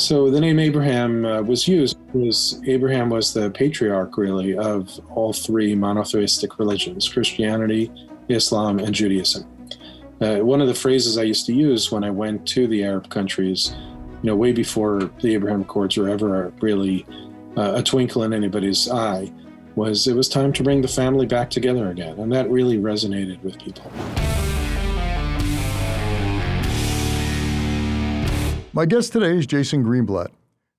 So the name Abraham was used because Abraham was the patriarch, really, of all three monotheistic religions, Christianity, Islam, and Judaism. One of the phrases I used to use when I went to the Arab countries, way before the Abraham Accords were ever really a twinkle in anybody's eye, was it was time to bring the family back together again. And that really resonated with people. My guest today is Jason Greenblatt.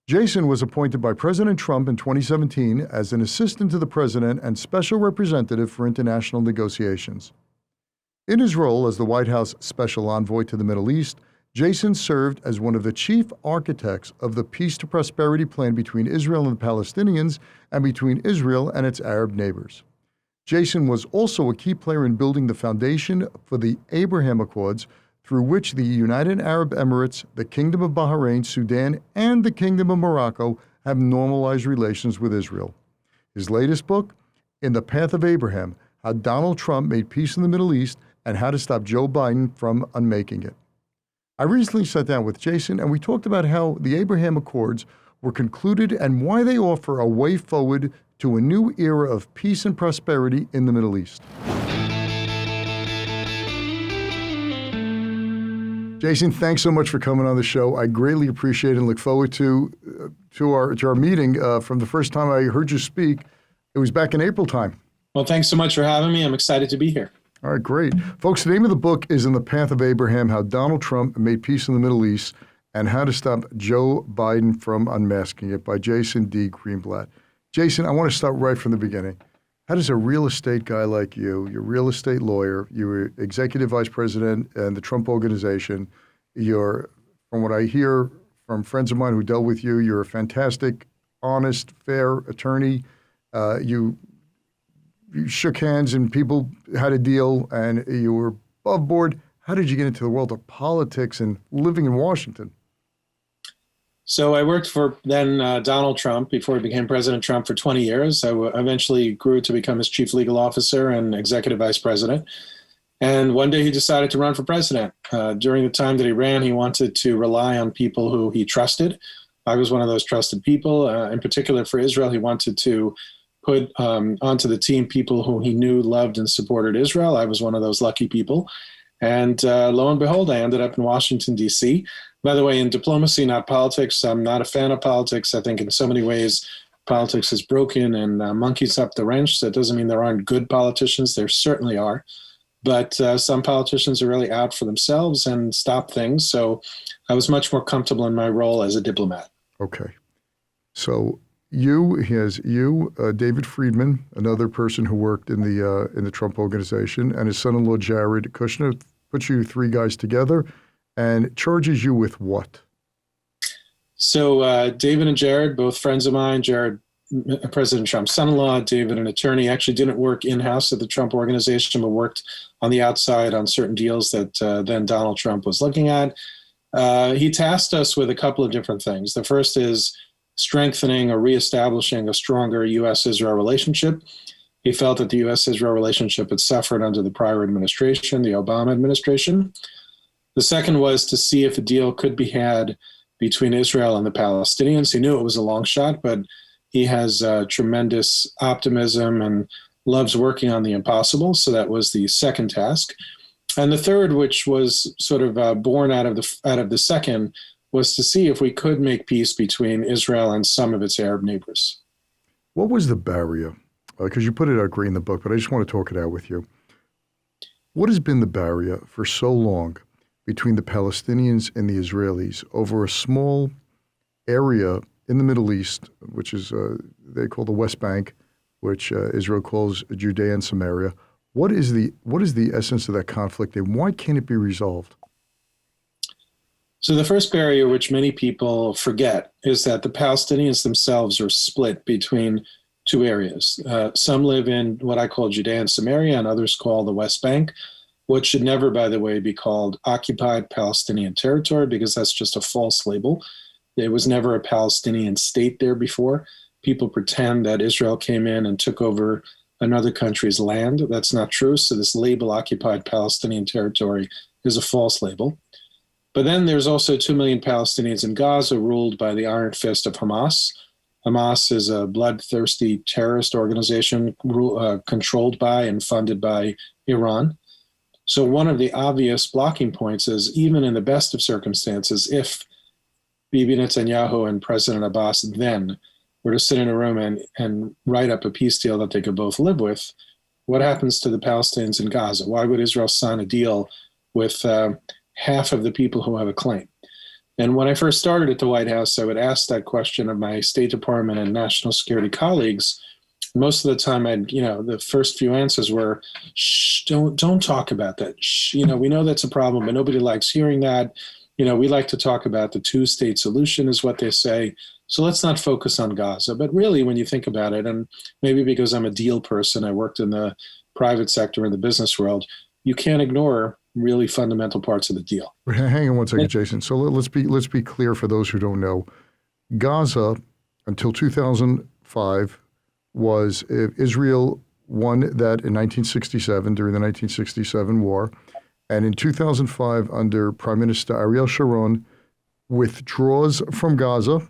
Jason was appointed by President Trump in 2017 as an assistant to the president and special representative for international negotiations. In his role as the White House Special Envoy to the Middle East, Jason served as one of the chief architects of the Peace to Prosperity plan between Israel and the Palestinians and between Israel and its Arab neighbors. Jason was also a key player in building the foundation for the Abraham Accords, through which the United Arab Emirates, the Kingdom of Bahrain, Sudan, and the Kingdom of Morocco have normalized relations with Israel. His latest book, In the Path of Abraham, How Donald Trump Made Peace in the Middle East and How to Stop Joe Biden from Unmaking It. I recently sat down with Jason and we talked about how the Abraham Accords were concluded and why they offer a way forward to a new era of peace and prosperity in the Middle East. Jason, thanks so much for coming on the show. I greatly appreciate it and look forward to our meeting. From the first time I heard you speak, it was back in April time. Well, thanks so much for having me. I'm excited to be here. All right, great. Folks, the name of the book is In the Path of Abraham, How Donald Trump Made Peace in the Middle East and How to Stop Joe Biden from Unmasking It by Jason D. Greenblatt. Jason, I want to start right from the beginning. How does a real estate guy like you're a real estate lawyer, you were executive vice president in the Trump Organization, from what I hear from friends of mine who dealt with you, you're a fantastic, honest, fair attorney. You shook hands and people had a deal and you were above board. How did you get into the world of politics and living in Washington? So I worked for then Donald Trump before he became President Trump for 20 years. I eventually grew to become his chief legal officer and executive vice president. And one day he decided to run for president. During the time that he ran, he wanted to rely on people who he trusted. I was one of those trusted people. In particular for Israel, he wanted to put onto the team people who he knew loved and supported Israel. I was one of those lucky people. And lo and behold, I ended up in Washington, D.C. By the way, in diplomacy, not politics, I'm not a fan of politics. I think in so many ways, politics is broken and monkeys up the wrench. That doesn't mean there aren't good politicians. There certainly are. But some politicians are really out for themselves and stop things. So I was much more comfortable in my role as a diplomat. Okay. So David Friedman, another person who worked in the Trump Organization, and his son-in-law, Jared Kushner, put you three guys together and charges you with what? So David and Jared, both friends of mine. Jared, President Trump's son-in-law. David, an attorney, actually didn't work in-house at the Trump Organization, but worked on the outside on certain deals that then Donald Trump was looking at. He tasked us with a couple of different things. The first is strengthening or reestablishing a stronger U.S.-Israel relationship. He felt that the U.S.-Israel relationship had suffered under the prior administration, the Obama administration. The second was to see if a deal could be had between Israel and the Palestinians. He knew it was a long shot, but he has tremendous optimism and loves working on the impossible. So that was the second task. And the third, which was sort of born out of the second, was to see if we could make peace between Israel and some of its Arab neighbors. What was the barrier? Because you put it out great in the book, but I just want to talk it out with you. What has been the barrier for so long between the Palestinians and the Israelis over a small area in the Middle East, which is they call the West Bank, which Israel calls Judea and Samaria? What is the essence of that conflict, and why can't it be resolved? So the first barrier, which many people forget, is that the Palestinians themselves are split between two areas. Some live in what I call Judea and Samaria, and others call the West Bank, what should never, by the way, be called occupied Palestinian territory, because that's just a false label. There was never a Palestinian state there before. People pretend that Israel came in and took over another country's land. That's not true. So this label, occupied Palestinian territory, is a false label. But then there's also 2 million Palestinians in Gaza ruled by the iron fist of Hamas. Hamas is a bloodthirsty terrorist organization controlled by and funded by Iran. So one of the obvious blocking points is, even in the best of circumstances, if Bibi Netanyahu and President Abbas then were to sit in a room and write up a peace deal that they could both live with, what happens to the Palestinians in Gaza? Why would Israel sign a deal with half of the people who have a claim? And when I first started at the White House, I would ask that question of my State Department and national security colleagues. Most of the time, the first few answers were, "Shh, don't talk about that. Shh, we know that's a problem, but nobody likes hearing that. We like to talk about the two-state solution," is what they say. So let's not focus on Gaza. But really, when you think about it, and maybe because I'm a deal person, I worked in the private sector in the business world, you can't ignore really fundamental parts of the deal. Hang on one second, Jason. So let's be clear for those who don't know. Gaza, until 2005, was Israel won that in 1967 during the 1967 war, and in 2005, under Prime Minister Ariel Sharon, withdraws from Gaza,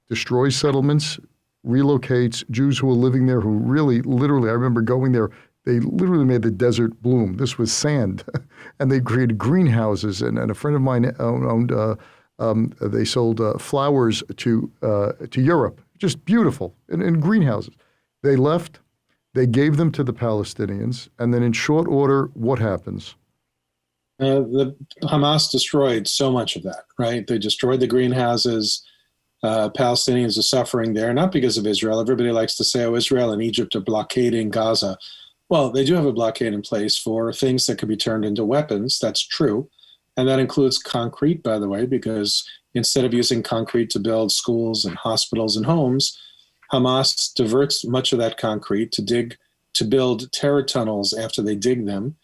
destroys settlements, relocates Jews who were living there, who really, literally, I remember going there. They literally made the desert bloom. This was sand. And they created greenhouses. And a friend of mine owned, they sold flowers to Europe. Just beautiful, in greenhouses. They left. They gave them to the Palestinians. And then in short order, what happens? The Hamas destroyed so much of that, right? They destroyed the greenhouses. Palestinians are suffering there, not because of Israel. Everybody likes to say, oh, Israel and Egypt are blockading Gaza. Well, they do have a blockade in place for things that could be turned into weapons. That's true. And that includes concrete, by the way, because instead of using concrete to build schools and hospitals and homes, Hamas diverts much of that concrete to build terror tunnels after they dig them.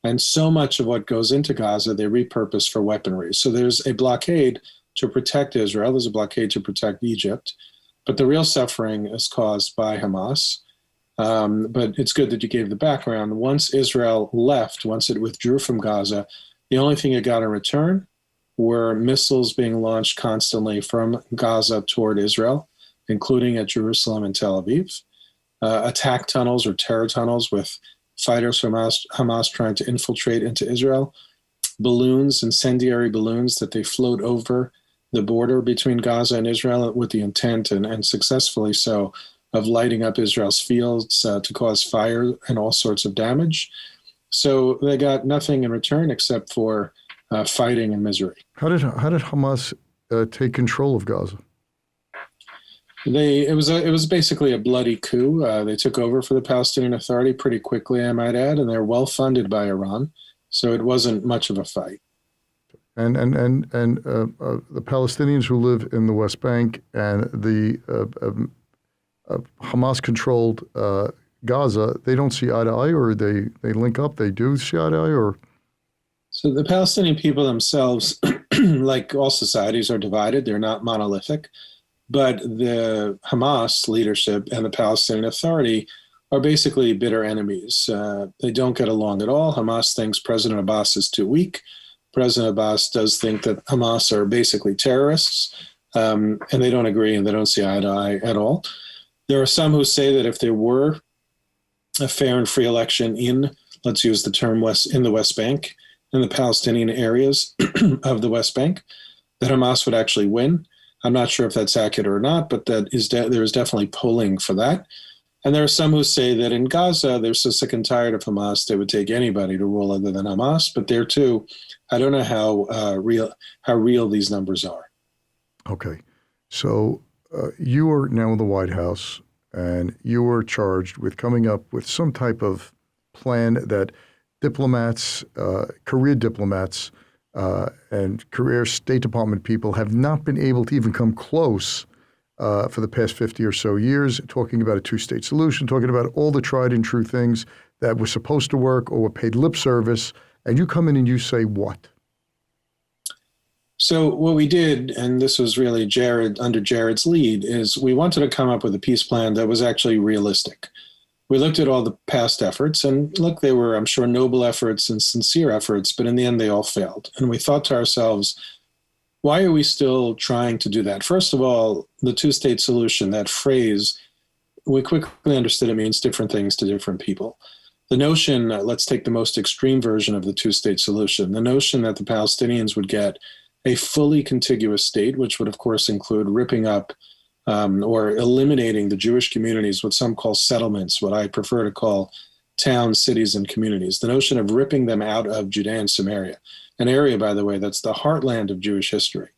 And so much of what goes into Gaza, they repurpose for weaponry. So there's a blockade to protect Israel. There's a blockade to protect Egypt. But the real suffering is caused by Hamas. But it's good that you gave the background. Once Israel left, once it withdrew from Gaza, the only thing it got in return were missiles being launched constantly from Gaza toward Israel, including at Jerusalem and Tel Aviv, attack tunnels or terror tunnels with fighters from Hamas trying to infiltrate into Israel, balloons, incendiary balloons that they float over the border between Gaza and Israel with the intent, and successfully so, of lighting up Israel's fields to cause fire and all sorts of damage. So they got nothing in return except for fighting and misery. How did Hamas take control of Gaza? It was basically a bloody coup. They took over for the Palestinian Authority pretty quickly, I might add, and they're well funded by Iran. So it wasn't much of a fight. And the Palestinians who live in the West Bank and the Hamas-controlled Gaza, they don't see eye to eye, or they link up? They do see eye to eye, or? So the Palestinian people themselves, like all societies, are divided. They're not monolithic. But the Hamas leadership and the Palestinian Authority are basically bitter enemies. They don't get along at all. Hamas thinks President Abbas is too weak. President Abbas does think that Hamas are basically terrorists, and they don't agree and they don't see eye to eye at all. There are some who say that if there were a fair and free election in, let's use the term in the West Bank, in the Palestinian areas of the West Bank, that Hamas would actually win. I'm not sure if that's accurate or not, but there is definitely polling for that. And there are some who say that in Gaza, they're so sick and tired of Hamas, they would take anybody to rule other than Hamas. But there too, I don't know how real these numbers are. Okay. So you are now in the White House, and you are charged with coming up with some type of plan that diplomats, career diplomats, and career State Department people have not been able to even come close for the past 50 or so years, talking about a two-state solution, talking about all the tried and true things that were supposed to work or were paid lip service, and you come in and you say what? So what we did, and this was really under Jared's lead, is we wanted to come up with a peace plan that was actually realistic. We looked at all the past efforts, and look, they were, I'm sure, noble efforts and sincere efforts, but in the end, they all failed. And we thought to ourselves, why are we still trying to do that? First of all, the two-state solution, that phrase, we quickly understood it means different things to different people. The notion, let's take the most extreme version of the two-state solution, the notion that the Palestinians would get a fully contiguous state, which would, of course, include ripping up or eliminating the Jewish communities, what some call settlements, what I prefer to call towns, cities, and communities. The notion of ripping them out of Judea and Samaria, an area, by the way, that's the heartland of Jewish history,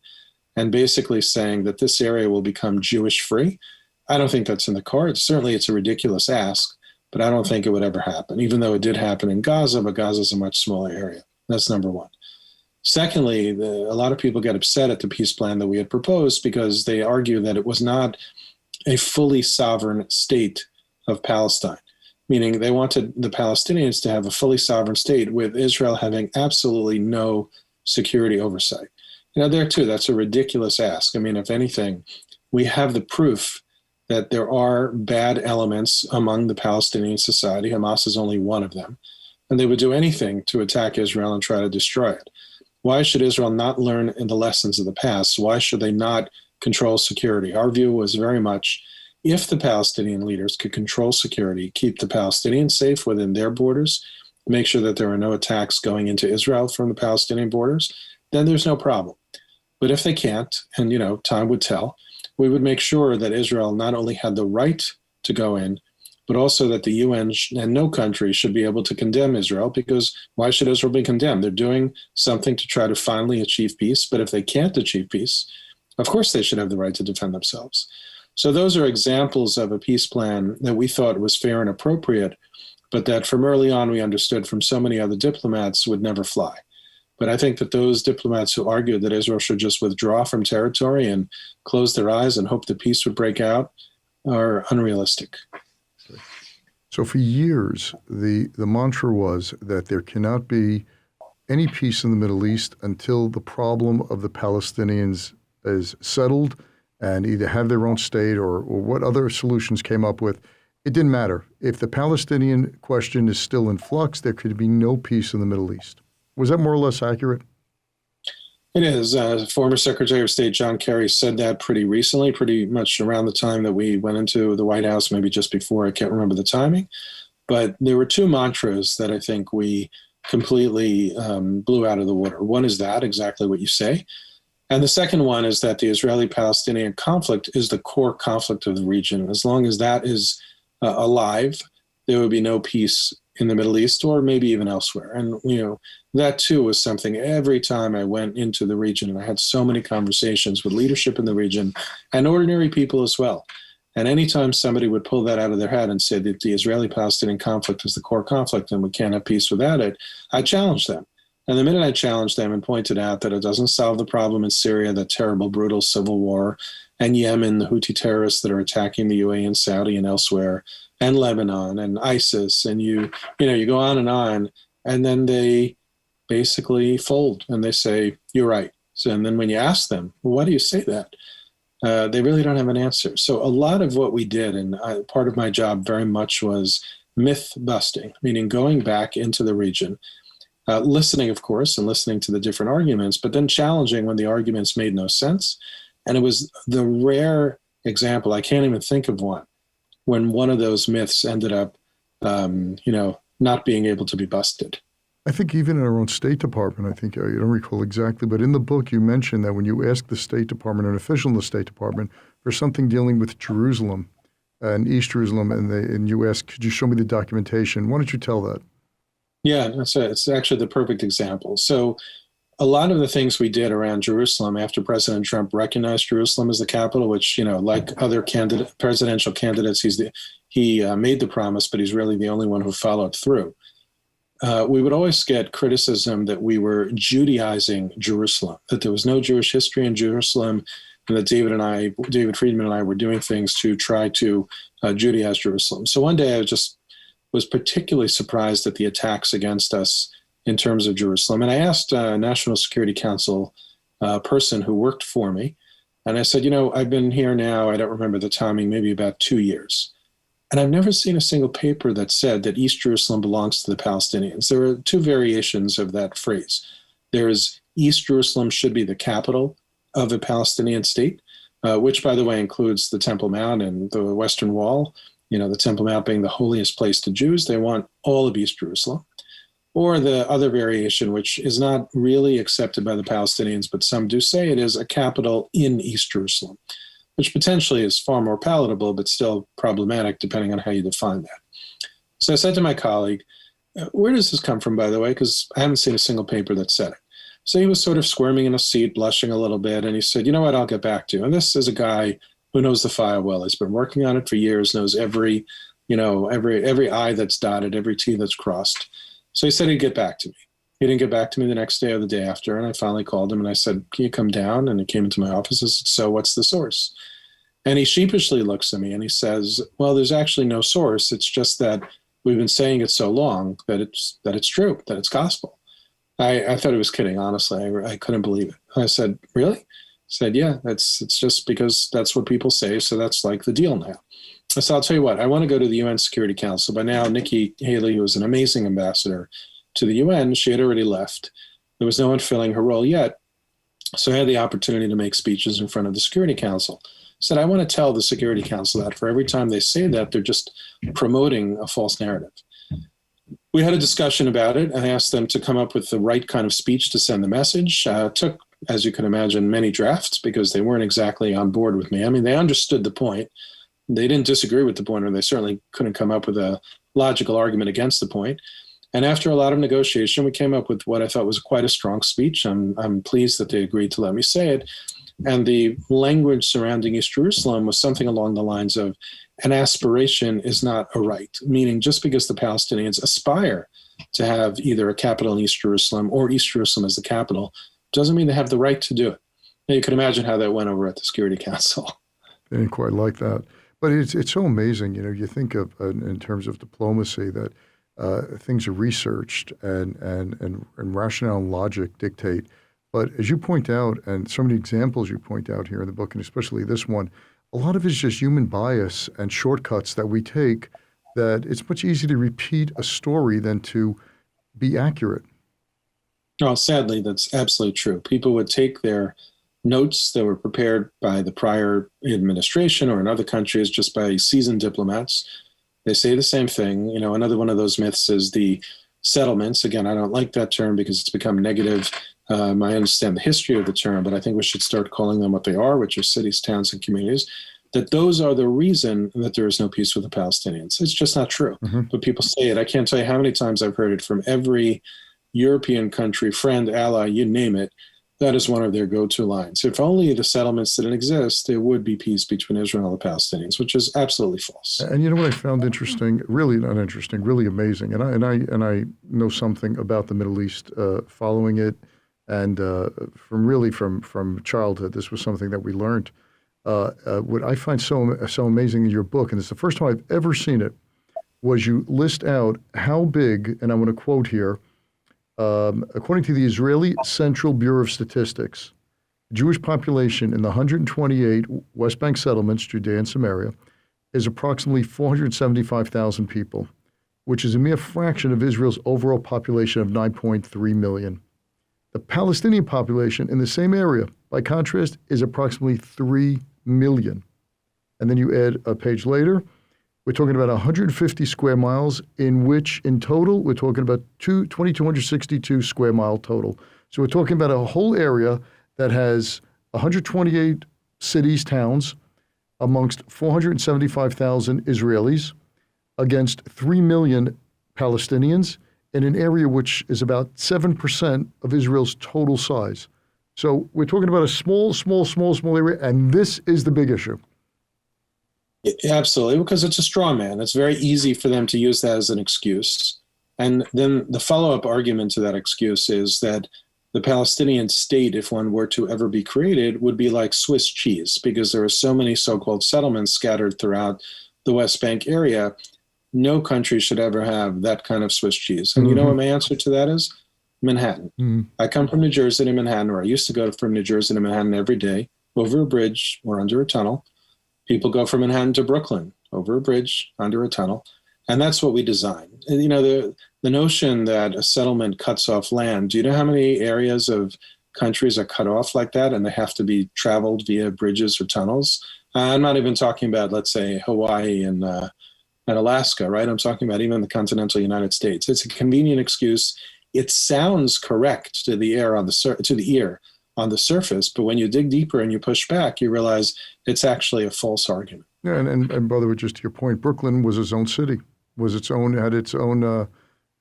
and basically saying that this area will become Jewish-free. I don't think that's in the cards. Certainly it's a ridiculous ask, but I don't think it would ever happen, even though it did happen in Gaza, but Gaza is a much smaller area. That's number one. Secondly, a lot of people get upset at the peace plan that we had proposed because they argue that it was not a fully sovereign state of Palestine, meaning they wanted the Palestinians to have a fully sovereign state with Israel having absolutely no security oversight. There too, that's a ridiculous ask. I mean, if anything, we have the proof that there are bad elements among the Palestinian society. Hamas is only one of them. And they would do anything to attack Israel and try to destroy it. Why should Israel not learn in the lessons of the past? Why should they not control security? Our view was very much, if the Palestinian leaders could control security, keep the Palestinians safe within their borders, make sure that there are no attacks going into Israel from the Palestinian borders, then there's no problem. But if they can't, and time would tell, we would make sure that Israel not only had the right to go in, but also that the UN and no country should be able to condemn Israel, because why should Israel be condemned? They're doing something to try to finally achieve peace, but if they can't achieve peace, of course they should have the right to defend themselves. So those are examples of a peace plan that we thought was fair and appropriate, but that from early on we understood from so many other diplomats would never fly. But I think that those diplomats who argued that Israel should just withdraw from territory and close their eyes and hope that peace would break out are unrealistic. So for years, the mantra was that there cannot be any peace in the Middle East until the problem of the Palestinians is settled and either have their own state or what other solutions came up with. It didn't matter. If the Palestinian question is still in flux, there could be no peace in the Middle East. Was that more or less accurate? It is. Former Secretary of State John Kerry said that pretty recently, pretty much around the time that we went into the White House, maybe just before. I can't remember the timing. But there were two mantras that I think we completely blew out of the water. One is that, exactly what you say. And the second one is that the Israeli-Palestinian conflict is the core conflict of the region. As long as that is alive, there would be no peace in the Middle East or maybe even elsewhere. And, that too was something every time I went into the region, and I had so many conversations with leadership in the region and ordinary people as well. And anytime somebody would pull that out of their head and say that the Israeli-Palestinian conflict is the core conflict and we can't have peace without it, I challenged them. And the minute I challenged them and pointed out that it doesn't solve the problem in Syria, the terrible, brutal civil war, and Yemen, the Houthi terrorists that are attacking the UAE and Saudi and elsewhere, and Lebanon and ISIS, and you go on, and then they basically fold and they say, you're right. So, and then when you ask them, well, why do you say that? They really don't have an answer. So a lot of what we did, and part of my job very much was myth busting, meaning going back into the region, listening, of course, and listening to the different arguments, but then challenging when the arguments made no sense. And it was the rare example, I can't even think of one, when one of those myths ended up, not being able to be busted. I think even in our own State Department, I think, I don't recall exactly, but in the book you mentioned that when you ask the State Department, an official in the State Department, for something dealing with Jerusalem and East Jerusalem, and you ask, could you show me the documentation? Why don't you tell that? Yeah, it's actually the perfect example. So a lot of the things we did around Jerusalem after President Trump recognized Jerusalem as the capital, which, like other presidential candidates, he made the promise, but he's really the only one who followed through. We would always get criticism that we were Judaizing Jerusalem, that there was no Jewish history in Jerusalem, and that David Friedman and I were doing things to try to Judaize Jerusalem. So one day I was particularly surprised at the attacks against us in terms of Jerusalem. And I asked a National Security Council person who worked for me, and I said, I've been here now, I don't remember the timing, maybe about 2 years. And I've never seen a single paper that said that East Jerusalem belongs to the Palestinians. There are two variations of that phrase. There's East Jerusalem should be the capital of a Palestinian state, which, by the way, includes the Temple Mount and the Western Wall, the Temple Mount being the holiest place to Jews. They want all of East Jerusalem. Or the other variation, which is not really accepted by the Palestinians, but some do say it is a capital in East Jerusalem, which potentially is far more palatable, but still problematic depending on how you define that. So I said to my colleague, where does this come from, by the way? Because I haven't seen a single paper that said it. So he was sort of squirming in a seat, blushing a little bit, and he said, you know what, I'll get back to you. And this is a guy who knows the file well. He's been working on it for years, knows every I that's dotted, every T that's crossed. So he said he'd get back to me. He didn't get back to me the next day or the day after, and I finally called him and I said, can you come down? And he came into my office and said, so what's the source? And he sheepishly looks at me and he says, well, there's actually no source. It's just that we've been saying it so long that it's true, that it's gospel. I thought he was kidding, honestly. I couldn't believe it. I said, really? He said, yeah, it's just because that's what people say, so that's like the deal now. So I'll tell you what, I want to go to the UN Security Council. By now, Nikki Haley, who was an amazing ambassador to the UN, she had already left. There was no one filling her role yet. So I had the opportunity to make speeches in front of the Security Council. I said, I want to tell the Security Council that for every time they say that, they're just promoting a false narrative. We had a discussion about it. I asked them to come up with the right kind of speech to send the message. Took, as you can imagine, many drafts because they weren't exactly on board with me. I mean, they understood the point. They didn't disagree with the point, or they certainly couldn't come up with a logical argument against the point. And after a lot of negotiation, we came up with what I thought was quite a strong speech. I'm pleased that they agreed to let me say it. And the language surrounding East Jerusalem was something along the lines of, an aspiration is not a right, meaning just because the Palestinians aspire to have either a capital in East Jerusalem or East Jerusalem as the capital, doesn't mean they have the right to do it. Now, you can imagine how that went over at the Security Council. They didn't quite like that. But it's so amazing, you think of in terms of diplomacy that things are researched and rationale and logic dictate. But as you point out, and so many examples you point out here in the book, and especially this one, a lot of it is just human bias and shortcuts that we take, that it's much easier to repeat a story than to be accurate. Oh, sadly, that's absolutely true. People would take their notes that were prepared by the prior administration or in other countries just by seasoned diplomats. They say the same thing. Another one of those myths is the settlements. Again, I don't like that term because it's become negative. I understand the history of the term, but I think we should start calling them what they are, which are cities, towns, and communities, that those are the reason that there is no peace with the Palestinians. It's just not true. Mm-hmm. But people say it. I can't tell you how many times I've heard it from every European country, friend, ally, you name it. That is one of their go-to lines. If only the settlements didn't exist, there would be peace between Israel and the Palestinians, which is absolutely false. And you know what I found interesting, really not interesting, really amazing, and I know something about the Middle East following it, and from childhood, this was something that we learned. What I find so amazing in your book, and it's the first time I've ever seen it, was you list out how big, and I want to quote here, according to the Israeli Central Bureau of Statistics, Jewish population in the 128 West Bank settlements, Judea and Samaria, is approximately 475,000 people, which is a mere fraction of Israel's overall population of 9.3 million. The Palestinian population in the same area, by contrast, is approximately 3 million. And then you add a page later, we're talking about 150 square miles, in which in total, we're talking about 2,262 square mile total. So we're talking about a whole area that has 128 cities, towns, amongst 475,000 Israelis, against 3 million Palestinians, in an area which is about 7% of Israel's total size. So we're talking about a small area, and this is the big issue. Absolutely, because it's a straw man. It's very easy for them to use that as an excuse. And then the follow-up argument to that excuse is that the Palestinian state, if one were to ever be created, would be like Swiss cheese, because there are so many so-called settlements scattered throughout the West Bank area. No country should ever have that kind of Swiss cheese. And you know what my answer to that is? Manhattan. Mm-hmm. I come from New Jersey to Manhattan, or I used to go from New Jersey to Manhattan every day, over a bridge or under a tunnel. People go from Manhattan to Brooklyn, over a bridge, under a tunnel. And that's what we design. And, the notion that a settlement cuts off land, do you know how many areas of countries are cut off like that and they have to be traveled via bridges or tunnels. I'm not even talking about, let's say, Hawaii and Alaska, right? I'm talking about even the continental United States. It's a convenient excuse. It sounds correct to the ear on the surface, but when you dig deeper and you push back, you realize it's actually a false argument. Yeah, and by the way, just to your point, Brooklyn was its own city, had its own.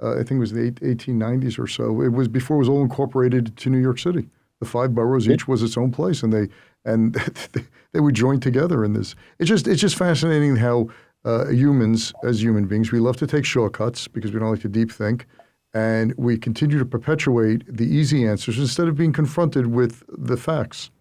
I think it was the 1890s or so. It was before it was all incorporated to New York City. The 5 boroughs each was its own place, and they were joined together in this. It's just fascinating how humans, as human beings, we love to take shortcuts because we don't like to deep think, and we continue to perpetuate the easy answers instead of being confronted with the facts.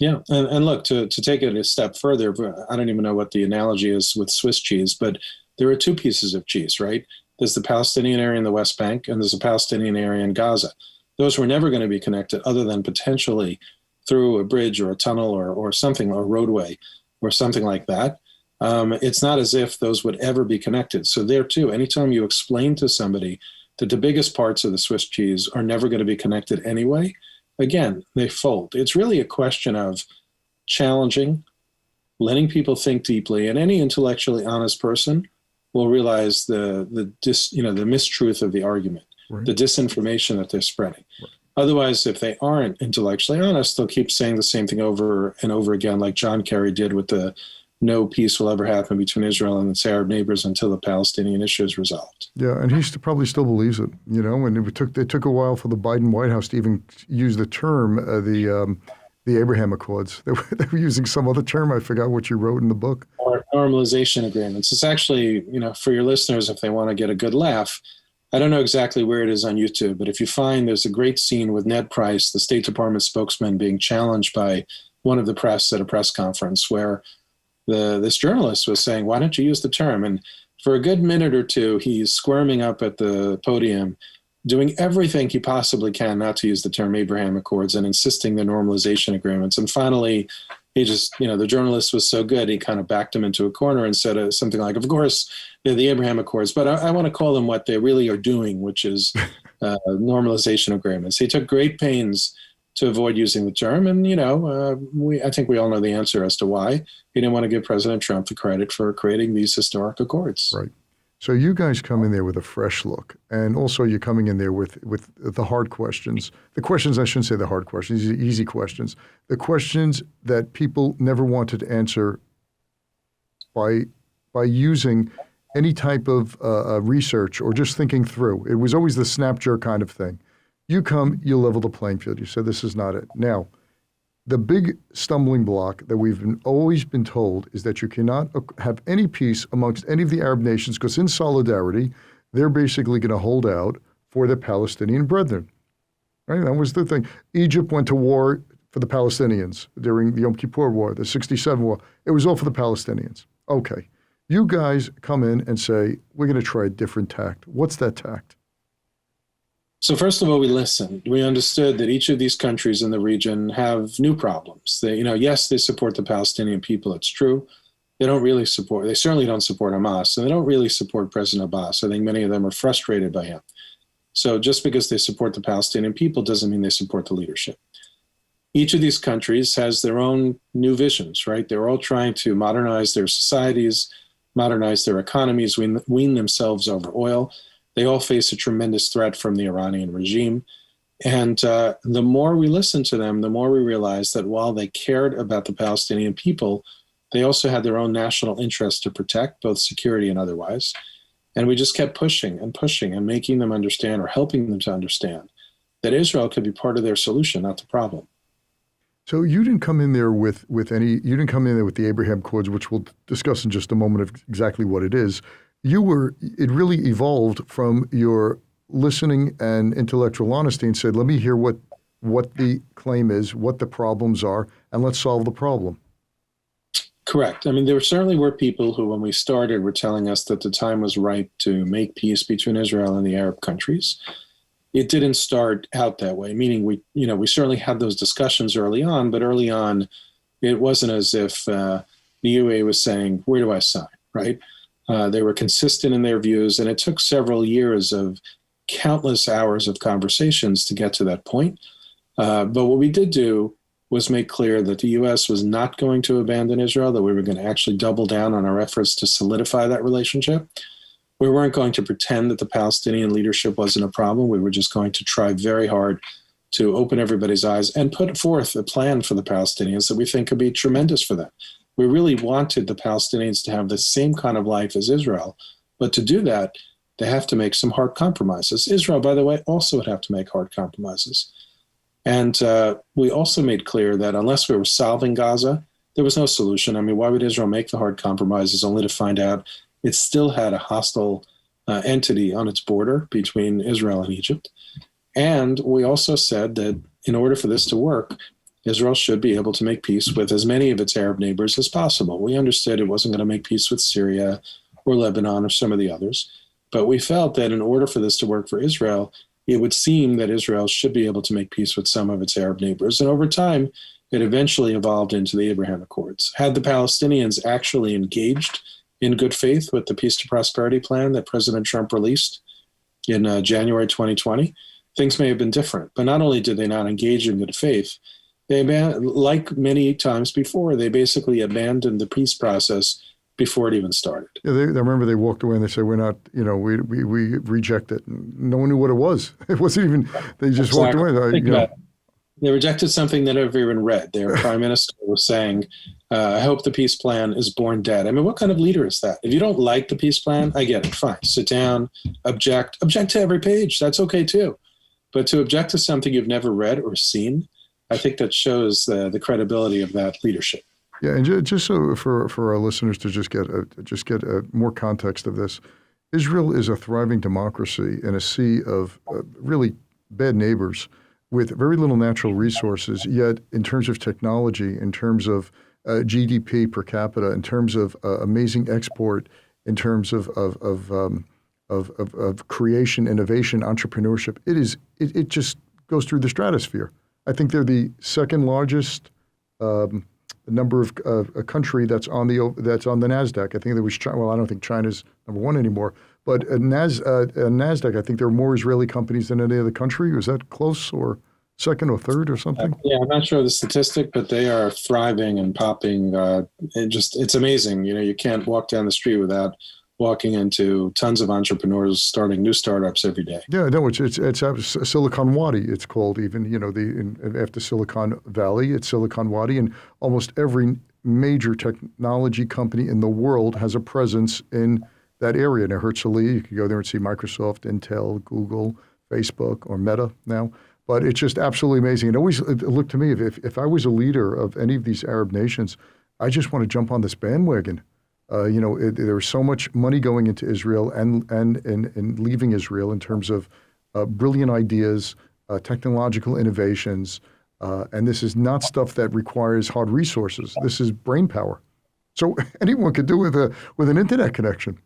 Yeah, and look, to take it a step further, I don't even know what the analogy is with Swiss cheese, but there are 2 pieces of cheese, right? There's the Palestinian area in the West Bank, and there's a Palestinian area in Gaza. Those were never going to be connected other than potentially through a bridge or a tunnel or something, or a roadway or something like that. It's not as if those would ever be connected. So there too, anytime you explain to somebody that the biggest parts of the Swiss cheese are never going to be connected anyway, again, they fold. It's really a question of challenging, letting people think deeply, and any intellectually honest person will realize the mistruth of the argument, right, the disinformation that they're spreading. Right. Otherwise, if they aren't intellectually honest, they'll keep saying the same thing over and over again, like John Kerry did with the no peace will ever happen between Israel and its Arab neighbors until the Palestinian issue is resolved. Yeah, and he probably still believes it, and it took a while for the Biden White House to even use the term, the Abraham Accords. They were using some other term. I forgot what you wrote in the book. Or normalization agreements. It's actually, for your listeners, if they want to get a good laugh, I don't know exactly where it is on YouTube, but if you find there's a great scene with Ned Price, the State Department spokesman, being challenged by one of the press at a press conference where this journalist was saying, why don't you use the term? And for a good minute or two, he's squirming up at the podium, doing everything he possibly can not to use the term Abraham Accords and insisting the normalization agreements. And finally, he just, the journalist was so good, he kind of backed him into a corner and said something like, of course, they're the Abraham Accords, but I want to call them what they really are doing, which is normalization agreements. He took great pains to avoid using the term. And, I think we all know the answer as to why. He didn't want to give President Trump the credit for creating these historic accords. Right. So you guys come in there with a fresh look, and also you're coming in there with the hard questions. The questions, I shouldn't say the hard questions, the easy questions. The questions that people never wanted to answer by using any type of research or just thinking through. It was always the snap jerk kind of thing. You come, you level the playing field. You say, this is not it. Now, the big stumbling block that we've always been told is that you cannot have any peace amongst any of the Arab nations because in solidarity, they're basically going to hold out for their Palestinian brethren. Right? That was the thing. Egypt went to war for the Palestinians during the Yom Kippur War, the 67 war. It was all for the Palestinians. Okay. You guys come in and say, we're going to try a different tact. What's that tact? So first of all, we listened. We understood that each of these countries in the region have new problems. They, yes, they support the Palestinian people. It's true. They certainly don't support Hamas, and they don't really support President Abbas. I think many of them are frustrated by him. So just because they support the Palestinian people doesn't mean they support the leadership. Each of these countries has their own new visions, right? They're all trying to modernize their societies, modernize their economies, wean themselves over oil. They all face a tremendous threat from the Iranian regime. And the more we listen to them, the more we realize that while they cared about the Palestinian people, they also had their own national interests to protect, both security and otherwise. And we just kept pushing and making them understand, or helping them to understand, that Israel could be part of their solution, not the problem. So you didn't come in there with you didn't come in there with the Abraham Accords, which we'll discuss in just a moment of exactly what it is. It really evolved from your listening and intellectual honesty and said, let me hear what the claim is, what the problems are, and let's solve the problem. Correct. I mean, there certainly were people who, when we started, were telling us that the time was right to make peace between Israel and the Arab countries. It didn't start out that way, meaning we certainly had those discussions early on, but early on, it wasn't as if the UAE was saying, where do I sign, right? They were consistent in their views, and it took several years of countless hours of conversations to get to that point. But what we did do was make clear that the U.S. was not going to abandon Israel, that we were going to actually double down on our efforts to solidify that relationship. We weren't going to pretend that the Palestinian leadership wasn't a problem. We were just going to try very hard to open everybody's eyes and put forth a plan for the Palestinians that we think could be tremendous for them. We really wanted the Palestinians to have the same kind of life as Israel, but to do that, they have to make some hard compromises. Israel, by the way, also would have to make hard compromises. And we also made clear that unless we were solving Gaza, there was no solution. I mean, why would Israel make the hard compromises only to find out it still had a hostile entity on its border between Israel and Egypt? And we also said that in order for this to work, Israel should be able to make peace with as many of its Arab neighbors as possible. We understood it wasn't going to make peace with Syria or Lebanon or some of the others. But we felt that in order for this to work for Israel, it would seem that Israel should be able to make peace with some of its Arab neighbors. And over time, it eventually evolved into the Abraham Accords. Had the Palestinians actually engaged in good faith with the Peace to Prosperity plan that President Trump released in January 2020, things may have been different. But not only did they not engage in good faith, they, like many times before, they basically abandoned the peace process before it even started. Yeah, I remember they walked away and they said, we're not, we reject it. No one knew what it was. It wasn't even, they just walked away. They rejected something they never even read. Their prime minister was saying, I hope the peace plan is born dead. I mean, what kind of leader is that? If you don't like the peace plan, I get it, fine. Sit down, object to every page. That's okay too. But to object to something you've never read or seen, I think that shows the credibility of that leadership. Yeah, and just so for our listeners to just get more context of this, Israel is a thriving democracy in a sea of really bad neighbors with very little natural resources. Yet, in terms of technology, in terms of GDP per capita, in terms of amazing export, in terms of creation, innovation, entrepreneurship, it just goes through the stratosphere. I think they're the second largest number of a country that's on the NASDAQ. I think there was China. Well, I don't think China's number one anymore. But NASDAQ, I think there are more Israeli companies than any other country. Was that close, or second or third or something? Yeah, I'm not sure of the statistic, but they are thriving and popping. It's amazing. You can't walk down the street without walking into tons of entrepreneurs starting new startups every day. Yeah, no, it's Silicon Wadi. It's called even after Silicon Valley, it's Silicon Wadi, and almost every major technology company in the world has a presence in that area. Now, Herzliya, you can go there and see Microsoft, Intel, Google, Facebook, or Meta now. But it's just absolutely amazing. It always looked to me, if I was a leader of any of these Arab nations, I just want to jump on this bandwagon. There was so much money going into Israel and leaving Israel in terms of brilliant ideas, technological innovations, and this is not stuff that requires hard resources. This is brain power. So anyone could do with an internet connection.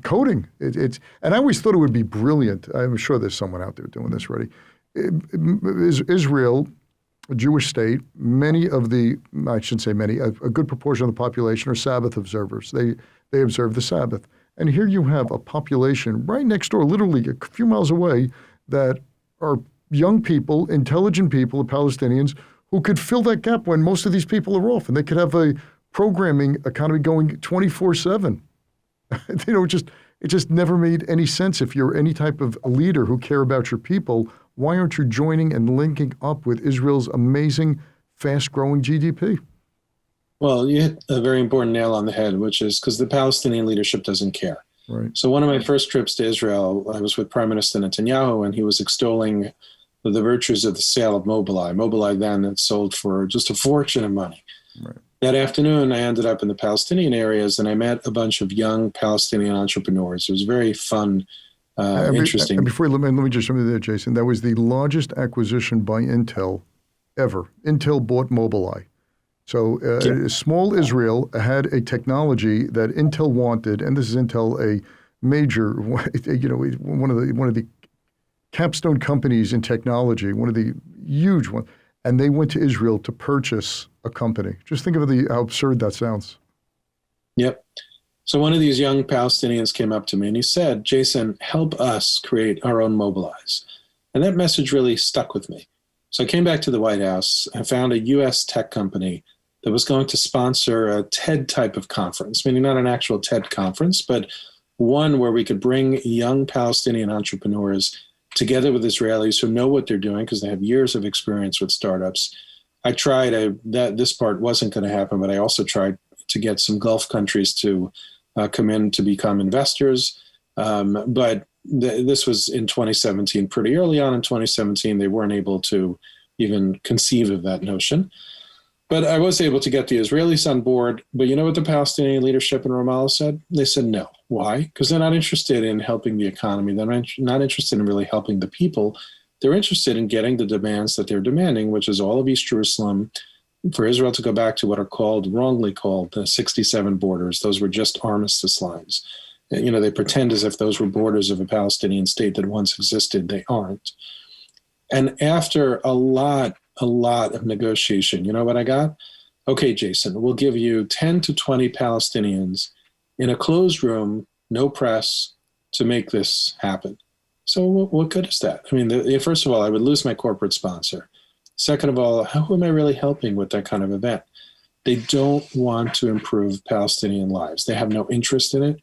Coding. And I always thought it would be brilliant. I'm sure there's someone out there doing this already. Israel, a Jewish state, I shouldn't say many, a good proportion of the population are Sabbath observers. They observe the Sabbath. And here you have a population right next door, literally a few miles away, that are young people, intelligent people, the Palestinians, who could fill that gap when most of these people are off. And they could have a programming economy going 24/7. It just never made any sense. If you're any type of leader who care about your people, why aren't you joining and linking up with Israel's amazing, fast-growing GDP? Well, you hit a very important nail on the head, which is because the Palestinian leadership doesn't care. Right. So one of my first trips to Israel, I was with Prime Minister Netanyahu, and he was extolling the virtues of the sale of Mobileye. Mobileye then had sold for just a fortune of money. Right. That afternoon, I ended up in the Palestinian areas, and I met a bunch of young Palestinian entrepreneurs. It was very fun, interesting. And let me just jump in there, Jason. That was the largest acquisition by Intel ever. Intel bought Mobileye. So small Israel had a technology that Intel wanted, and this is Intel, a major, one of the capstone companies in technology, one of the huge ones. And they went to Israel to purchase a company. Just think of how absurd that sounds. Yep. So one of these young Palestinians came up to me and he said, Jason, help us create our own Mobileye's. And that message really stuck with me. So I came back to the White House. I found a U.S. tech company that was going to sponsor a TED type of conference, meaning not an actual TED conference, but one where we could bring young Palestinian entrepreneurs together with Israelis who know what they're doing because they have years of experience with startups. I tried, this part wasn't going to happen, but I also tried to get some Gulf countries to come in to become investors. But this was in 2017, pretty early on in 2017. They weren't able to even conceive of that notion. But I was able to get the Israelis on board. But you know what the Palestinian leadership in Ramallah said? They said no. Why? Because they're not interested in helping the economy. They're not interested in really helping the people. They're interested in getting the demands that they're demanding, which is all of East Jerusalem, for Israel to go back to what are wrongly called the 67 borders. Those were just armistice lines. You know, they pretend as if those were borders of a Palestinian state that once existed. They aren't. And after a lot of negotiation, you know what I got? Okay, Jason, we'll give you 10 to 20 Palestinians in a closed room, no press, to make this happen. So what good is that? I mean, first of all, I would lose my corporate sponsor. Second of all, how am I really helping with that kind of event? They don't want to improve Palestinian lives. They have no interest in it.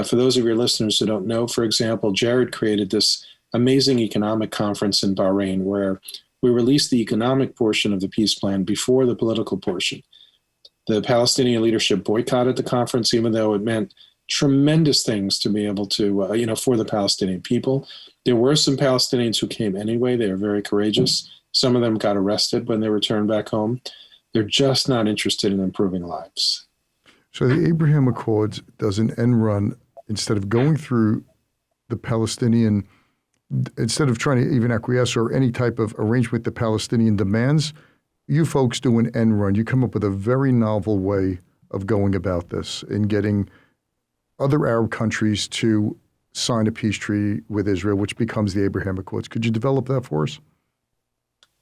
For those of your listeners who don't know, for example, Jared created this amazing economic conference in Bahrain where we released the economic portion of the peace plan before the political portion. The Palestinian leadership boycotted the conference, even though it meant tremendous things to be able to, for the Palestinian people. There were some Palestinians who came anyway. They were very courageous. Some of them got arrested when they returned back home. They're just not interested in improving lives. So the Abraham Accords does an end run instead of going through the Palestinian, instead of trying to even acquiesce or any type of arrangement the Palestinian demands, you folks do an end run. You come up with a very novel way of going about this and getting other Arab countries to sign a peace treaty with Israel, which becomes the Abraham Accords. Could you develop that for us?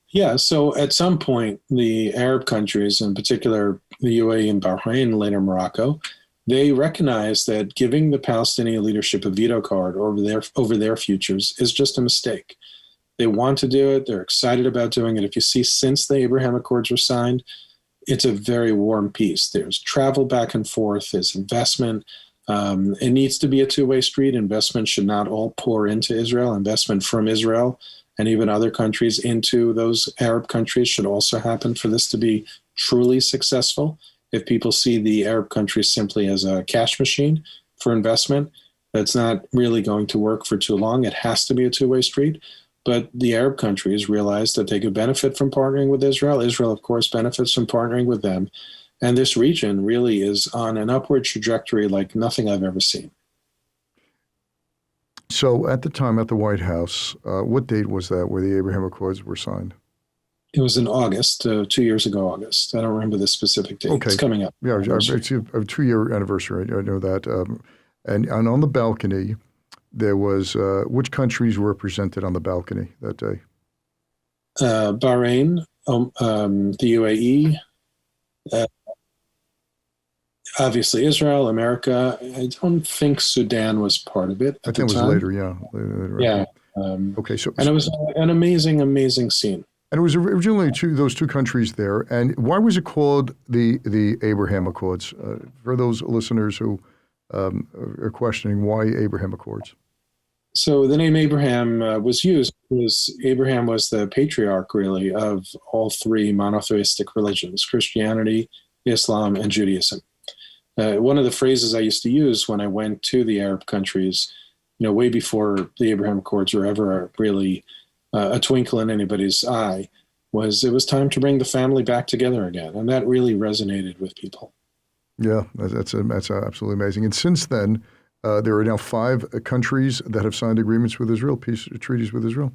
Yeah, so at some point, the Arab countries, in particular the UAE and Bahrain, later Morocco, they recognize that giving the Palestinian leadership a veto card over their futures is just a mistake. They want to do it. They're excited about doing it. If you see, since the Abraham Accords were signed, it's a very warm peace. There's travel back and forth. There's investment. It needs to be a two-way street. Investment should not all pour into Israel. Investment from Israel and even other countries into those Arab countries should also happen for this to be truly successful. If people see the Arab countries simply as a cash machine for investment, that's not really going to work for too long. It has to be a two-way street. But the Arab countries realize that they could benefit from partnering with Israel. Israel, of course, benefits from partnering with them. And this region really is on an upward trajectory like nothing I've ever seen. So at the time at the White House, what date was that where the Abraham Accords were signed? It was in August, 2 years ago, August. I don't remember the specific date. Okay. It's coming up. Yeah, it's a 2-year anniversary. I know that. And on the balcony, there was, which countries were represented on the balcony that day? Bahrain, the UAE, obviously Israel, America. I don't think Sudan was part of it at I think the it was time. later, yeah. Later. Yeah. Okay, and it was an amazing, amazing scene. And it was originally those two countries there. And why was it called the Abraham Accords? For those listeners who are questioning, why Abraham Accords? So the name Abraham was used because Abraham was the patriarch, really, of all three monotheistic religions, Christianity, Islam, and Judaism. One of the phrases I used to use when I went to the Arab countries, way before the Abraham Accords were ever really a twinkle in anybody's eye, was it was time to bring the family back together again. And that really resonated with people. Yeah, that's absolutely amazing. And since then, there are now 5 countries that have signed agreements with Israel, peace treaties with Israel.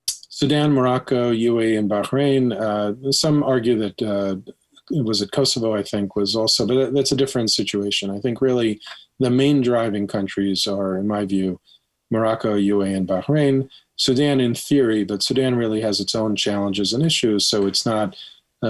Sudan, Morocco, UAE, and Bahrain. Some argue that it was at Kosovo, I think, was also, but that's a different situation. I think really the main driving countries are, in my view, Morocco, UAE, and Bahrain. Sudan in theory, but Sudan really has its own challenges and issues, so it's not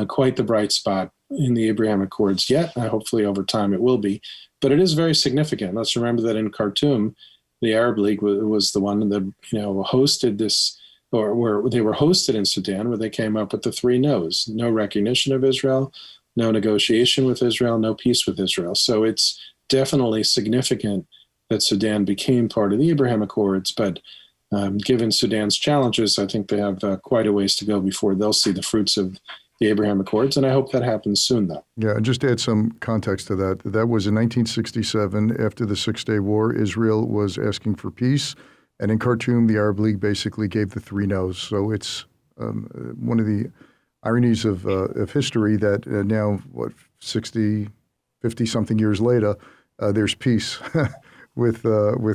quite the bright spot in the Abraham Accords yet. Hopefully over time it will be. But it is very significant. Let's remember that in Khartoum, the Arab League was the one that hosted this or where they were hosted in Sudan, where they came up with the three no's: no recognition of Israel, no negotiation with Israel, no peace with Israel. So it's definitely significant that Sudan became part of the Abraham Accords, but given Sudan's challenges, I think they have quite a ways to go before they'll see the fruits of the Abraham Accords, and I hope that happens soon, though. Yeah, and just to add some context to that, that was in 1967, after the Six-Day War. Israel was asking for peace, and in Khartoum, the Arab League basically gave the three no's. So it's one of the ironies of history that now, 50-something years later, there's peace with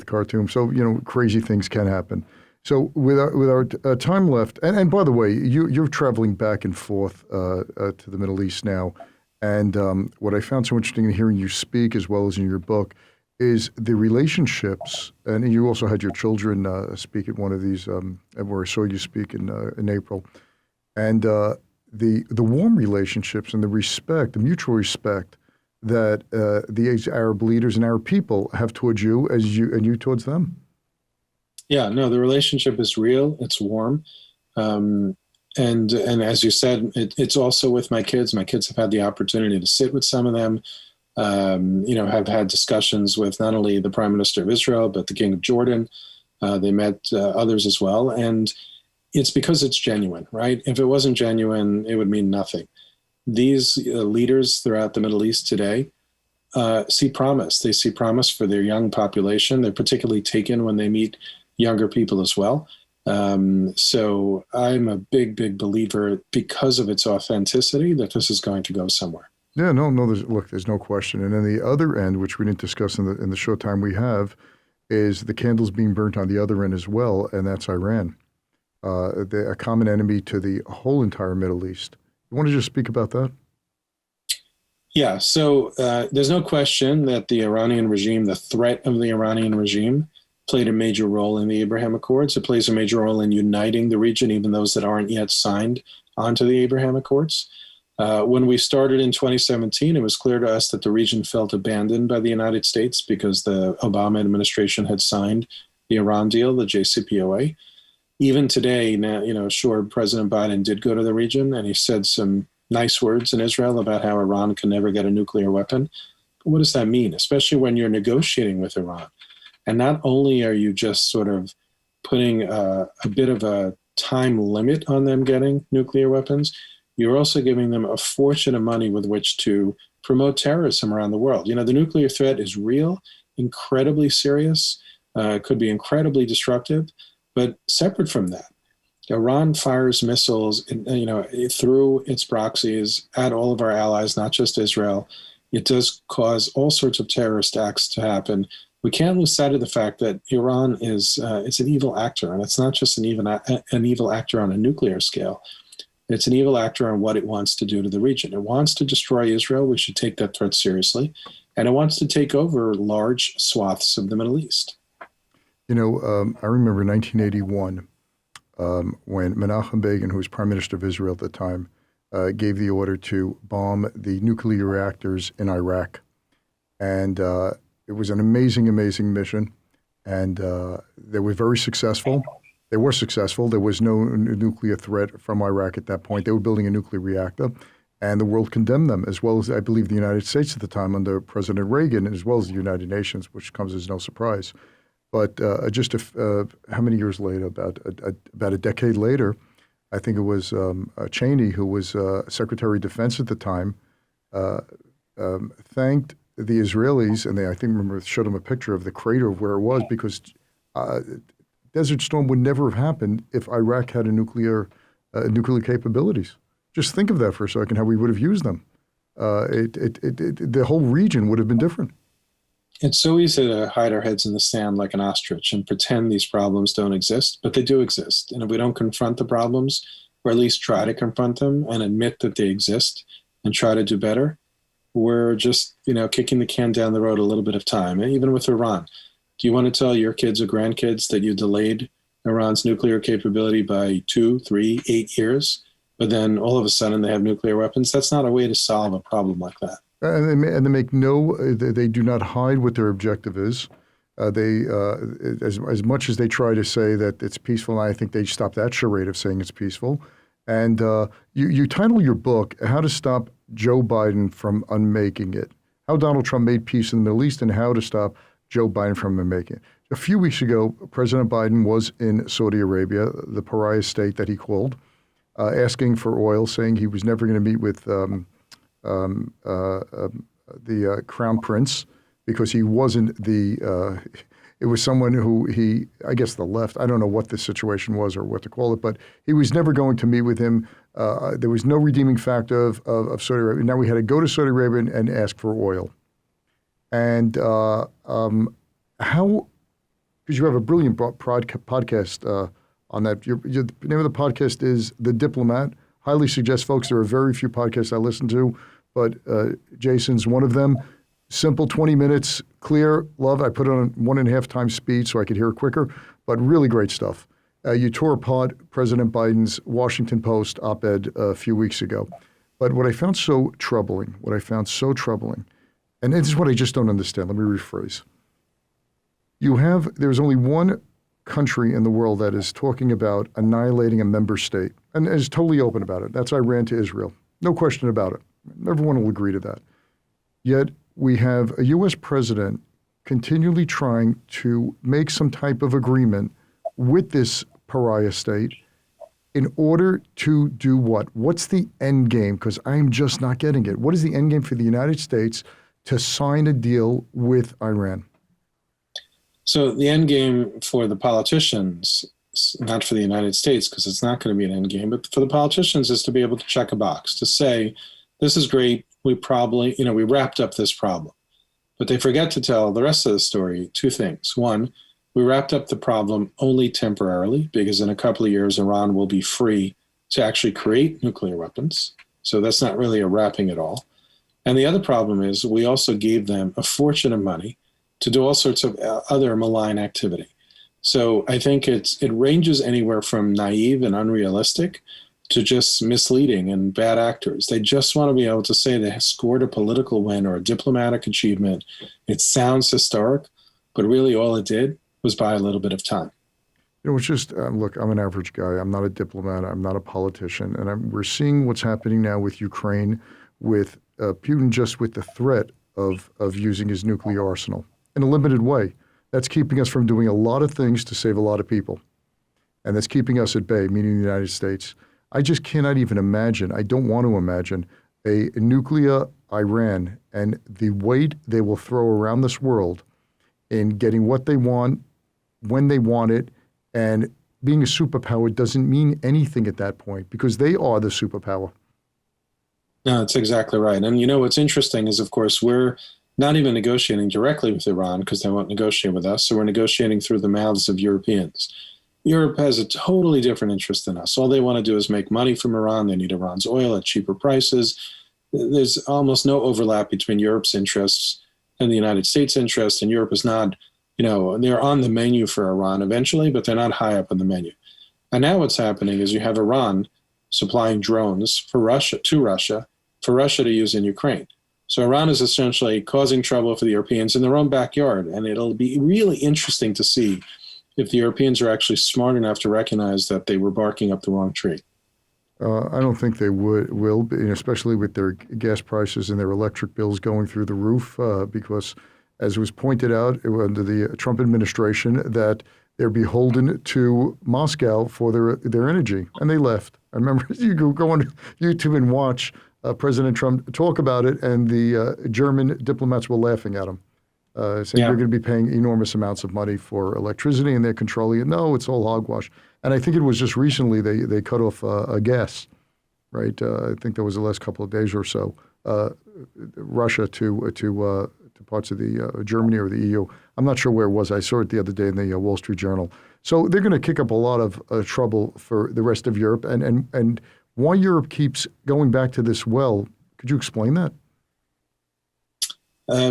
Khartoum. So, crazy things can happen. So with our time left, and by the way, you're traveling back and forth to the Middle East now, and what I found so interesting in hearing you speak, as well as in your book, is the relationships, and you also had your children speak at one of these, where I saw you speak in April, and the warm relationships and the respect, the mutual respect that the Arab leaders and Arab people have towards you, and you towards them. Yeah, no, the relationship is real. It's warm. And as you said, it's also with my kids. My kids have had the opportunity to sit with some of them, have had discussions with not only the Prime Minister of Israel, but the King of Jordan. They met others as well. And it's because it's genuine, right? If it wasn't genuine, it would mean nothing. These leaders throughout the Middle East today see promise. They see promise for their young population. They're particularly taken when they meet younger people as well. So I'm a big believer, because of its authenticity, that this is going to go somewhere. Yeah, no, there's no question. And then the other end, which we didn't discuss in the short time we have, is the candles being burnt on the other end as well, and that's Iran, a common enemy to the whole entire Middle East. You want to just speak about that? Yeah, so there's no question that the Iranian regime, the threat of the Iranian regime, played a major role in the Abraham Accords. It plays a major role in uniting the region, even those that aren't yet signed onto the Abraham Accords. When we started in 2017, it was clear to us that the region felt abandoned by the United States because the Obama administration had signed the Iran deal, the JCPOA. Even today, now, sure, President Biden did go to the region, and he said some nice words in Israel about how Iran can never get a nuclear weapon. But what does that mean, especially when you're negotiating with Iran? And not only are you just sort of putting a bit of a time limit on them getting nuclear weapons, you're also giving them a fortune of money with which to promote terrorism around the world. The nuclear threat is real, incredibly serious, could be incredibly destructive, but separate from that, Iran fires missiles, through its proxies at all of our allies, not just Israel. It does cause all sorts of terrorist acts to happen. We can't lose sight of the fact that Iran is it's an evil actor, and it's not just an evil actor on a nuclear scale. It's an evil actor on what it wants to do to the region. It wants to destroy Israel. We should take that threat seriously. And it wants to take over large swaths of the Middle East. I remember 1981 when Menachem Begin, who was Prime Minister of Israel at the time, gave the order to bomb the nuclear reactors in Iraq. And it was an amazing mission. And they were very successful. They were successful. There was no nuclear threat from Iraq at that point. They were building a nuclear reactor, and the world condemned them, as well as, I believe, the United States at the time under President Reagan, as well as the United Nations, which comes as no surprise. But how many years later, about a decade later, I think it was Cheney, who was Secretary of Defense at the time, thanked the Israelis, and I think remember showed them a picture of the crater of where it was, because Desert Storm would never have happened if Iraq had nuclear capabilities. Just think of that for a second, how we would have used them. The whole region would have been different. It's so easy to hide our heads in the sand like an ostrich and pretend these problems don't exist, but they do exist. And if we don't confront the problems, or at least try to confront them and admit that they exist and try to do better, we're just, kicking the can down the road a little bit of time. And even with Iran, do you want to tell your kids or grandkids that you delayed Iran's nuclear capability by 2, 3, 8 years, but then all of a sudden they have nuclear weapons? That's not a way to solve a problem like that. And they do not hide what their objective is. As much as they try to say that it's peaceful, I think they stopped that charade of saying it's peaceful. And you title your book, How to Stop Joe Biden from Unmaking It, How Donald Trump Made Peace in the Middle East and How to Stop Joe Biden from Unmaking It. A few weeks ago, President Biden was in Saudi Arabia, the pariah state that he called, asking for oil, saying he was never going to meet with the crown prince because he wasn't it was someone who I guess the left, I don't know what the situation was or what to call it, but he was never going to meet with him. There was no redeeming factor of Saudi Arabia. Now we had to go to Saudi Arabia and ask for oil. And because you have a brilliant podcast on that. The name of the podcast is The Diplomat. Highly suggest, folks, there are very few podcasts I listen to, but Jason's one of them. Simple, 20 minutes, clear, love. I put it on 1.5 times speed so I could hear it quicker, but really great stuff. You tore apart President Biden's Washington Post op-ed a few weeks ago. But what I found so troubling, and this is what I just don't understand. Let me rephrase. There's only one country in the world that is talking about annihilating a member state and is totally open about it. That's Iran to Israel. No question about it. Everyone will agree to that. Yet we have a U.S. president continually trying to make some type of agreement with this pariah state in order to do what? What's the end game? Because I'm just not getting it. What is the end game for the United States to sign a deal with Iran? So the end game for the politicians, not for the United States, because it's not going to be an end game, but for the politicians is to be able to check a box, to say, this is great. We wrapped up this problem. But they forget to tell the rest of the story, two things. One, we wrapped up the problem only temporarily, because in a couple of years, Iran will be free to actually create nuclear weapons. So that's not really a wrapping at all. And the other problem is we also gave them a fortune of money to do all sorts of other malign activity. So I think it ranges anywhere from naive and unrealistic to just misleading and bad actors. They just want to be able to say they scored a political win or a diplomatic achievement. It sounds historic, but really all it did was buy a little bit of time. It's just, look, I'm an average guy. I'm not a diplomat. I'm not a politician. And we're seeing what's happening now with Ukraine, with Putin, just with the threat of using his nuclear arsenal in a limited way. That's keeping us from doing a lot of things to save a lot of people. And that's keeping us at bay, meaning the United States. I just cannot even imagine, I don't want to imagine, a nuclear Iran and the weight they will throw around this world in getting what they want, when they want it, and being a superpower doesn't mean anything at that point because they are the superpower. No, that's exactly right. And what's interesting is, of course, we're not even negotiating directly with Iran because they won't negotiate with us. So we're negotiating through the mouths of Europeans. Europe has a totally different interest than us. All they want to do is make money from Iran. They need Iran's oil at cheaper prices. There's almost no overlap between Europe's interests and the United States' interests. And Europe is not, they're on the menu for Iran eventually, but they're not high up on the menu. And now what's happening is you have Iran supplying drones for Russia to use in Ukraine. So Iran is essentially causing trouble for the Europeans in their own backyard. And it'll be really interesting to see if the Europeans are actually smart enough to recognize that they were barking up the wrong tree. I don't think they will, especially with their gas prices and their electric bills going through the roof, because as was pointed out under the Trump administration, that they're beholden to Moscow for their energy, and they left. I remember you go on YouTube and watch President Trump talk about it, and the German diplomats were laughing at him, saying they're going to be paying enormous amounts of money for electricity, and they're controlling it. No, it's all hogwash. And I think it was just recently they cut off gas, right? I think that was the last couple of days or so. Russia to parts of the Germany or the EU. I'm not sure where it was. I saw it the other day in the Wall Street Journal. So they're going to kick up a lot of trouble for the rest of Europe. And why Europe keeps going back to this well, could you explain that?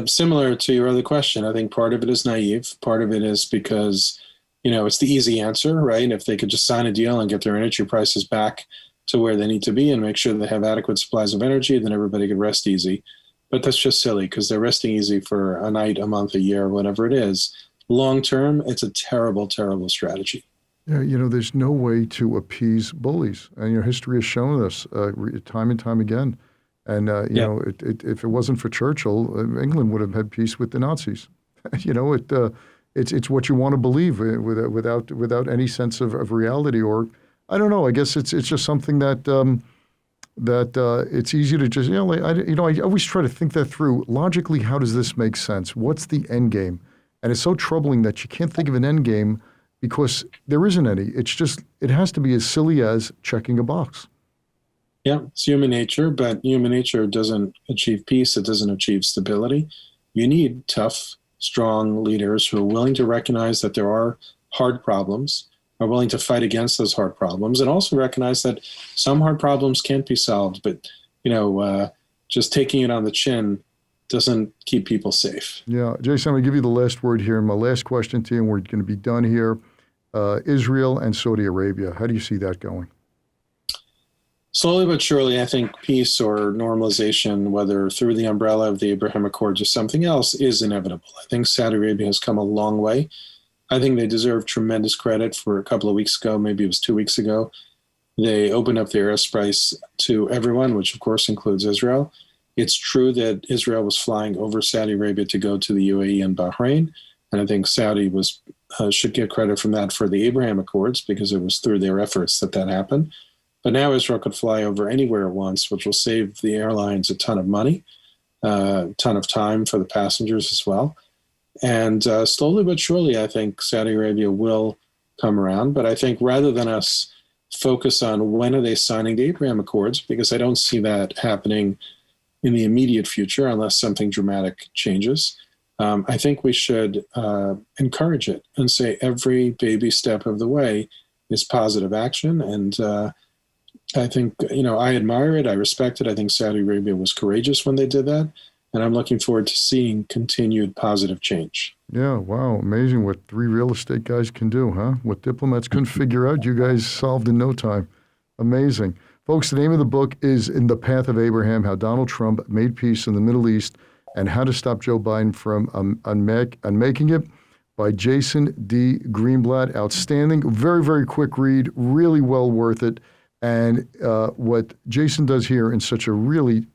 Similar to your other question, I think part of it is naive. Part of it is because, it's the easy answer, right? If they could just sign a deal and get their energy prices back to where they need to be and make sure they have adequate supplies of energy, then everybody could rest easy. But that's just silly because they're resting easy for a night, a month, a year, whatever it is. long term, it's a terrible, terrible strategy. Yeah, there's no way to appease bullies, and history has shown us time and time again. And Yeah. if it wasn't for Churchill, England would have had peace with the Nazis. It's what you want to believe without any sense of reality, or I don't know. I guess it's just something that it's easy to just I always try to think that through logically. How does this make sense? What's the end game? And it's so troubling that you can't think of an end game because there isn't any. It has to be as silly as checking a box. Yeah, it's human nature, but human nature doesn't achieve peace. It doesn't achieve stability. You need tough, strong leaders who are willing to recognize that there are hard problems, are willing to fight against those hard problems, and also recognize that some hard problems can't be solved, but just taking it on the chin doesn't keep people safe. Yeah, Jason, I'm going to give you the last word here. My last question to you, and we're going to be done here. Israel and Saudi Arabia, how do you see that going? Slowly but surely, I think peace or normalization, whether through the umbrella of the Abraham Accords or something else, is inevitable. I think Saudi Arabia has come a long way. I think they deserve tremendous credit. For a couple of weeks ago, maybe it was 2 weeks ago, they opened up their airspace to everyone, which of course includes Israel. It's true that Israel was flying over Saudi Arabia to go to the UAE and Bahrain, and I think Saudi should get credit from that for the Abraham Accords because it was through their efforts that happened. But now Israel could fly over anywhere it wants, which will save the airlines a ton of money, a ton of time for the passengers as well. And slowly but surely, I think Saudi Arabia will come around. But I think rather than us focus on when are they signing the Abraham Accords, because I don't see that happening in the immediate future unless something dramatic changes, I think we should encourage it and say every baby step of the way is positive action. And I think, I admire it. I respect it. I think Saudi Arabia was courageous when they did that. And I'm looking forward to seeing continued positive change. Yeah, wow. Amazing what 3 real estate guys can do, huh? What diplomats couldn't figure out, you guys solved in no time. Amazing. Folks, the name of the book is In the Path of Abraham, How Donald Trump Made Peace in the Middle East and How to Stop Joe Biden from Unmaking It, by Jason D. Greenblatt. Outstanding. Very, very quick read. Really well worth it. And what Jason does here in such a really,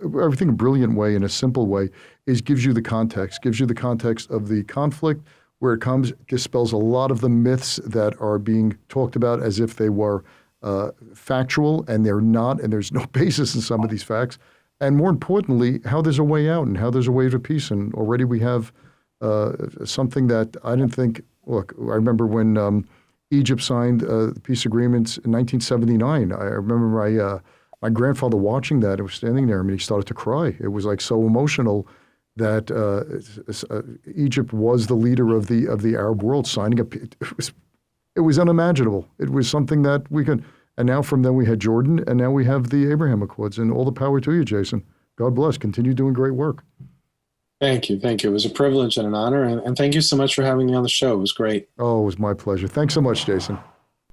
everything a brilliant way, in a simple way, is gives you the context of the conflict, where it comes, dispels a lot of the myths that are being talked about as if they were factual, and they're not, and there's no basis in some of these facts. And more importantly, how there's a way out and how there's a way to peace. And already we have something that I didn't think, look, I remember when Egypt signed the peace agreements in 1979. I remember my grandfather watching that. I was standing there. I mean, he started to cry. It was like so emotional that Egypt was the leader of the Arab world signing up. It was unimaginable. It was something that we could. And now from then we had Jordan, and now we have the Abraham Accords. And all the power to you, Jason. God bless. Continue doing great work. Thank you. Thank you. It was a privilege and an honor. And thank you so much for having me on the show. It was great. Oh, it was my pleasure. Thanks so much, Jason.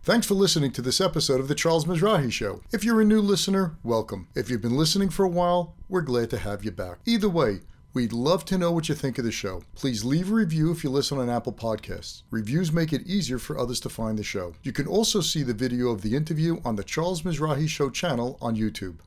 Thanks for listening to this episode of The Charles Mizrahi Show. If you're a new listener, welcome. If you've been listening for a while, we're glad to have you back. Either way, we'd love to know what you think of the show. Please leave a review if you listen on Apple Podcasts. Reviews make it easier for others to find the show. You can also see the video of the interview on the Charles Mizrahi Show channel on YouTube.